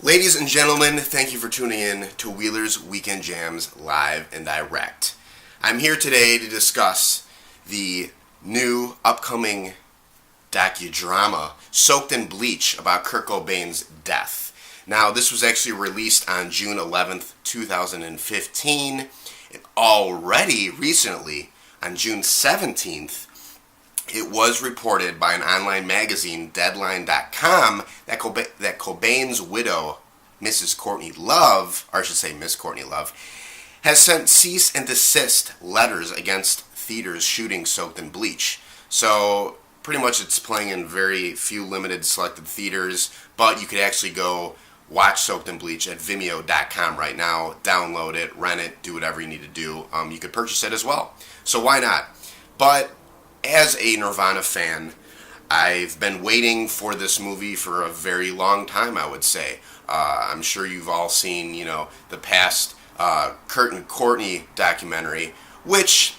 Ladies and gentlemen, thank you for tuning in to Wheeler's Weekend Jams Live and Direct. I'm here today to discuss the new upcoming docudrama, Soaked in Bleach, about Kurt Cobain's death. Now, this was actually released on June 11th, 2015, and already recently, on June 17th, it was reported by an online magazine, Deadline.com, that Cobain's widow, Mrs. Courtney Love, or I should say Miss Courtney Love, has sent cease and desist letters against theaters shooting Soaked in Bleach. So pretty much it's playing in very few limited selected theaters, but you could actually go watch Soaked in Bleach at Vimeo.com right now, download it, rent it, do whatever you need to do. You could purchase it as well. So why not? But as a Nirvana fan, I've been waiting for this movie for a very long time, I would say. I'm sure you've all seen, the past Kurt and Courtney documentary, which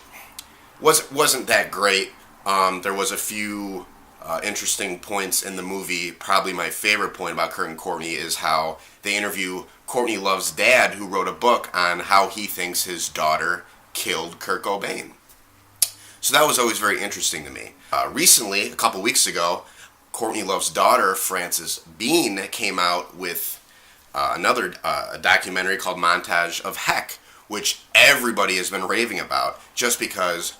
wasn't that great. There was a few interesting points in the movie. Probably my favorite point about Kurt and Courtney is how they interview Courtney Love's dad, who wrote a book on how he thinks his daughter killed Kurt Cobain. So that was always very interesting to me. Recently, a couple weeks ago, Courtney Love's daughter, Frances Bean, came out with another documentary called Montage of Heck, which everybody has been raving about, just because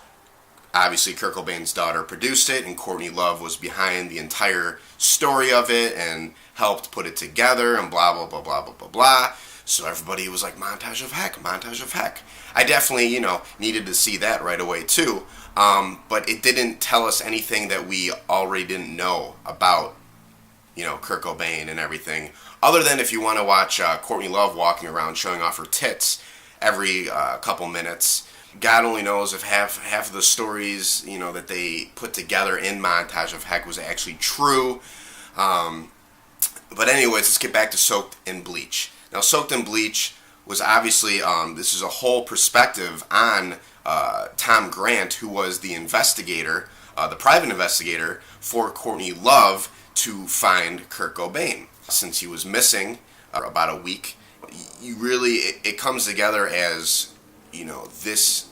obviously Kurt Cobain's daughter produced it and Courtney Love was behind the entire story of it and helped put it together and blah, blah, blah, blah, blah, blah, blah. So everybody was like, Montage of Heck, Montage of Heck. I definitely, needed to see that right away too. But it didn't tell us anything that we already didn't know about, Kurt Cobain and everything. Other than if you want to watch Courtney Love walking around showing off her tits every couple minutes. God only knows if half of the stories, that they put together in Montage of Heck was actually true. But anyways, let's get back to Soaked in Bleach. Now, Soaked in Bleach was obviously, this is a whole perspective on Tom Grant, who was the investigator, the private investigator for Courtney Love to find Kurt Cobain. Since he was missing about a week, it comes together as, this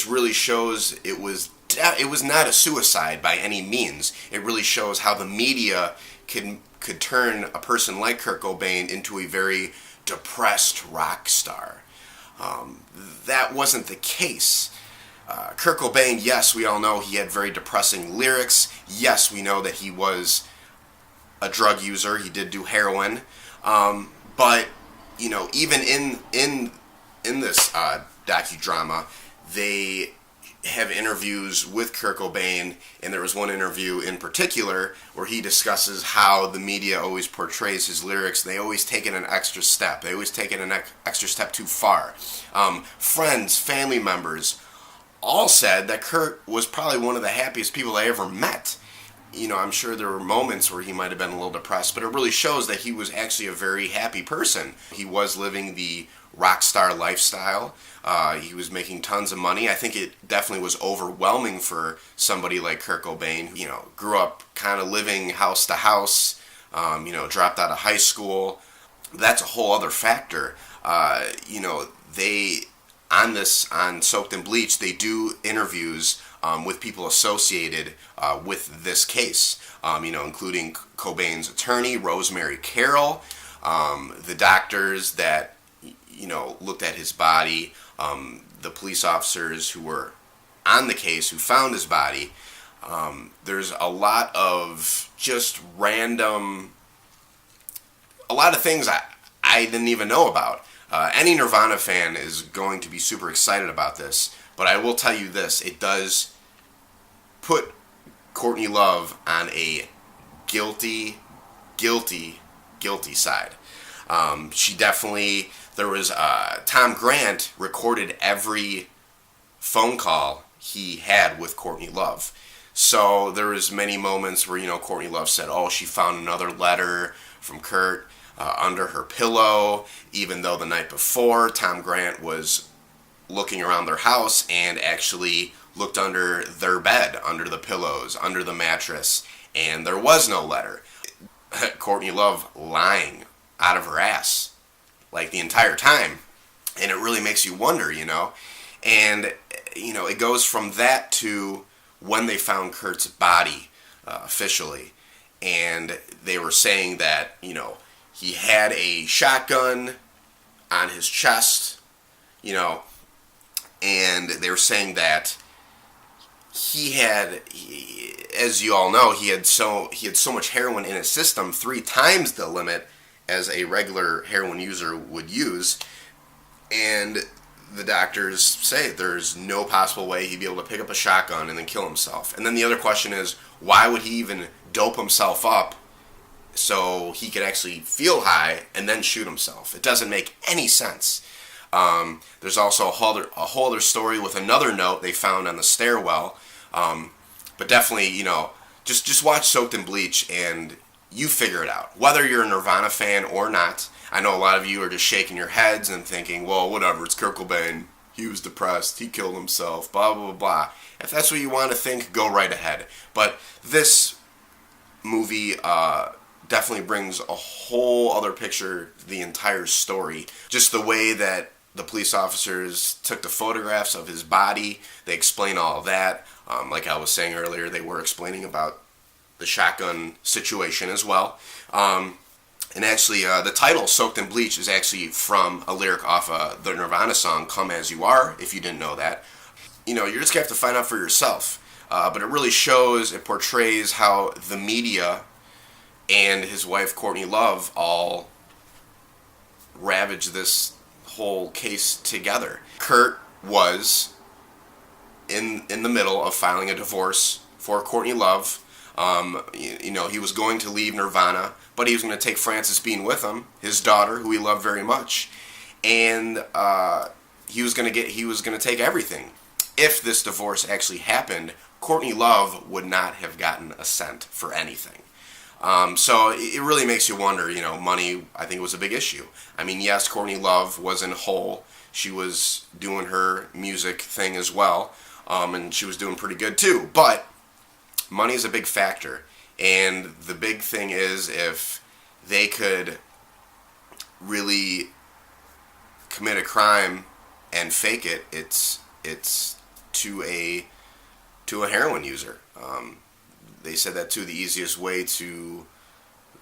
really shows it was not a suicide by any means. It really shows how the media could turn a person like Kurt Cobain into a very depressed rock star. That wasn't the case. Kurt Cobain, yes, we all know he had very depressing lyrics. Yes, we know that he was a drug user. He did do heroin. But, even in this docudrama, they have interviews with Kurt Cobain, and there was one interview in particular where he discusses how the media always portrays his lyrics. They always take it an extra step. They always take it an extra step too far. Friends, family members, all said that Kurt was probably one of the happiest people I ever met. I'm sure there were moments where he might have been a little depressed, but it really shows that he was actually a very happy person. He was living the rock star lifestyle. He was making tons of money. I think it definitely was overwhelming for somebody like Kurt Cobain, who, grew up kind of living house to house, dropped out of high school. That's a whole other factor. They, on Soaked in Bleach, they do interviews with people associated with this case, including Cobain's attorney, Rosemary Carroll, the doctors that, looked at his body, the police officers who were on the case who found his body. There's a lot of just random, a lot of things I didn't even know about. Any Nirvana fan is going to be super excited about this, but I will tell you this, it does put Courtney Love on a guilty side. She definitely, there was, Tom Grant recorded every phone call he had with Courtney Love. So there was many moments where, Courtney Love said, she found another letter from Kurt under her pillow, even though the night before Tom Grant was looking around their house and actually looked under their bed, under the pillows, under the mattress, and there was no letter. Courtney Love lying out of her ass like the entire time. And it really makes you wonder, And, it goes from that to when they found Kurt's body officially. And they were saying that, he had a shotgun on his chest, and they were saying that as you all know, he had so much heroin in his system, 3 times the limit as a regular heroin user would use. And the doctors say there's no possible way he'd be able to pick up a shotgun and then kill himself. And then the other question is, why would he even dope himself up so he could actually feel high and then shoot himself? It doesn't make any sense. There's also a whole other story with another note they found on the stairwell. But definitely, just watch Soaked in Bleach and you figure it out. Whether you're a Nirvana fan or not, I know a lot of you are just shaking your heads and thinking, well, whatever, it's Kurt Cobain. He was depressed. He killed himself. Blah, blah, blah, blah. If that's what you want to think, go right ahead. But this movie definitely brings a whole other picture to the entire story. Just the way that the police officers took the photographs of his body. They explain all of that. Like I was saying earlier, they were explaining about the shotgun situation as well. And actually, the title, Soaked in Bleach, is actually from a lyric off the Nirvana song, Come As You Are, if you didn't know that. You're just going to have to find out for yourself. But it really it portrays how the media and his wife, Courtney Love, all ravaged this whole case together. Kurt was in the middle of filing a divorce for Courtney Love. He was going to leave Nirvana, but he was going to take Frances Bean with him, his daughter, who he loved very much, and he was going to take everything. If this divorce actually happened, Courtney Love would not have gotten a cent for anything. So it really makes you wonder, money, I think, was a big issue. I mean, yes, Courtney Love wasn't whole. She was doing her music thing as well, and she was doing pretty good too. But money is a big factor. And the big thing is, if they could really commit a crime and fake it, it's to a heroin user. They said that too. The easiest way to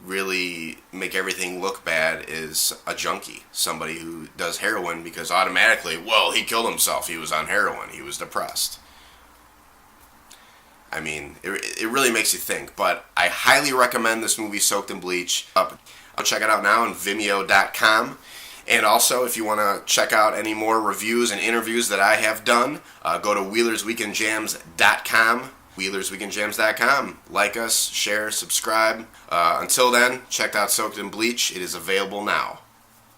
really make everything look bad is a junkie, somebody who does heroin, because automatically, well, he killed himself. He was on heroin. He was depressed. I mean, it really makes you think, but I highly recommend this movie, Soaked in Bleach. I'll check it out now on Vimeo.com. And also, if you want to check out any more reviews and interviews that I have done, go to WheelersWeekendJams.com. WheelersWeekendJams.com. Like us, share, subscribe. Until then, check out Soaked in Bleach. It is available now.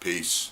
Peace.